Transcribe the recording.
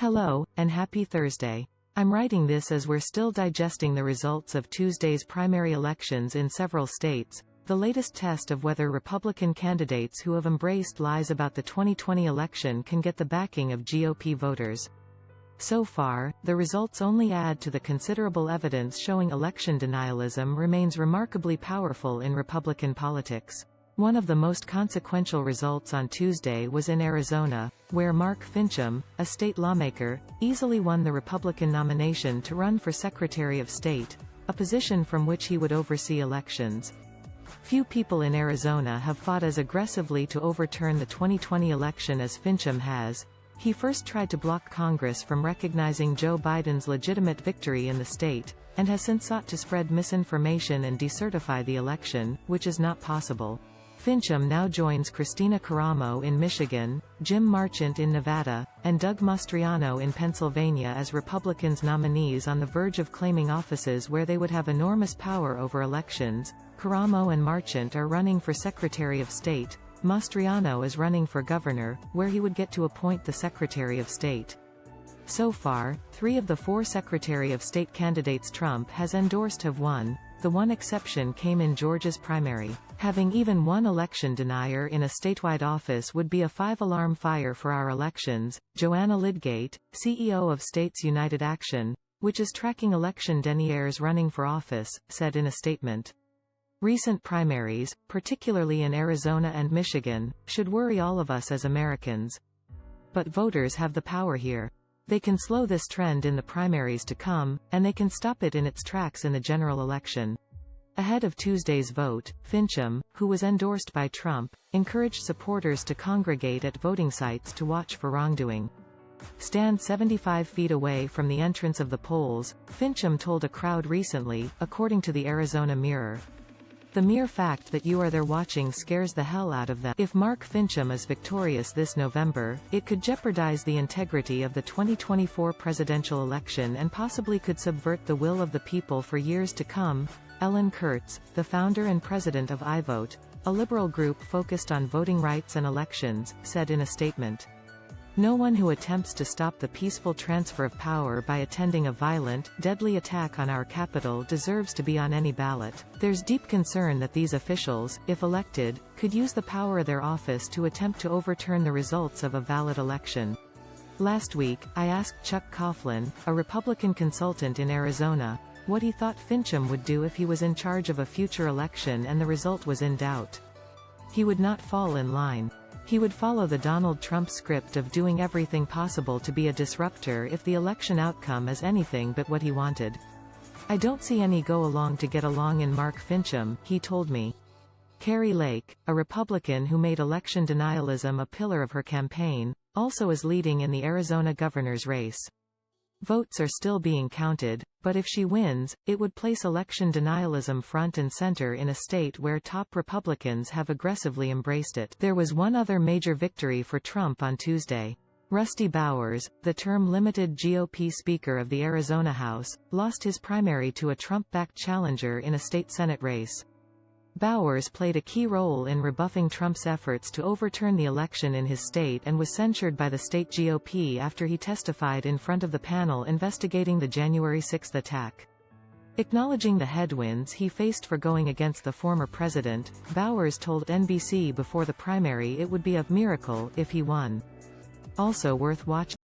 Hello, and happy Thursday. I'm writing this as we're still digesting the results of Tuesday's primary elections in several states, the latest test of whether Republican candidates who have embraced lies about the 2020 election can get the backing of GOP voters. So far, the results only add to the considerable evidence showing election denialism remains remarkably powerful in Republican politics. One of the most consequential results on Tuesday was in Arizona, where Mark Finchem, a state lawmaker, easily won the Republican nomination to run for Secretary of State, a position from which he would oversee elections. Few people in Arizona have fought as aggressively to overturn the 2020 election as Finchem has. He first tried to block Congress from recognizing Joe Biden's legitimate victory in the state, and has since sought to spread misinformation and decertify the election, which is not possible. Finchem now joins Kristina Karamo in Michigan, Jim Marchant in Nevada, and Doug Mastriano in Pennsylvania as Republicans' nominees on the verge of claiming offices where they would have enormous power over elections. Karamo and Marchant are running for Secretary of State. Mastriano is running for governor, where he would get to appoint the Secretary of State. So far, 3 of the 4 Secretary of State candidates Trump has endorsed have won. The one exception came in Georgia's primary. Having even one election denier in a statewide office would be a 5-alarm fire for our elections, Joanna Lydgate, CEO of States United Action, which is tracking election deniers running for office, said in a statement. Recent primaries, particularly in Arizona and Michigan, should worry all of us as Americans. But voters have the power here. They can slow this trend in the primaries to come, and they can stop it in its tracks in the general election. Ahead of Tuesday's vote, Finchem, who was endorsed by Trump, encouraged supporters to congregate at voting sites to watch for wrongdoing. Stand 75 feet away from the entrance of the polls, Finchem told a crowd recently, according to the Arizona Mirror. The mere fact that you are there watching scares the hell out of them. If Mark Finchem is victorious this November, it could jeopardize the integrity of the 2024 presidential election and possibly could subvert the will of the people for years to come. Ellen Kurtz, the founder and president of iVote, a liberal group focused on voting rights and elections, said in a statement. No one who attempts to stop the peaceful transfer of power by attending a violent, deadly attack on our capital deserves to be on any ballot. There's deep concern that these officials, if elected, could use the power of their office to attempt to overturn the results of a valid election. Last week, I asked Chuck Coughlin, a Republican consultant in Arizona, what he thought Finchem would do if he was in charge of a future election and the result was in doubt. He would not fall in line. He would follow the Donald Trump script of doing everything possible to be a disruptor if the election outcome is anything but what he wanted. I don't see any go along to get along in Mark Finchem, he told me. Kari Lake, a Republican who made election denialism a pillar of her campaign, also is leading in the Arizona governor's race. Votes are still being counted, but if she wins, it would place election denialism front and center in a state where top Republicans have aggressively embraced it. There was one other major victory for Trump on Tuesday. Rusty Bowers, the term-limited GOP Speaker of the Arizona House, lost his primary to a Trump-backed challenger in a state Senate race. Bowers played a key role in rebuffing Trump's efforts to overturn the election in his state and was censured by the state GOP after he testified in front of the panel investigating the January 6 attack. Acknowledging the headwinds he faced for going against the former president, Bowers told NBC before the primary it would be a miracle if he won. Also worth watching.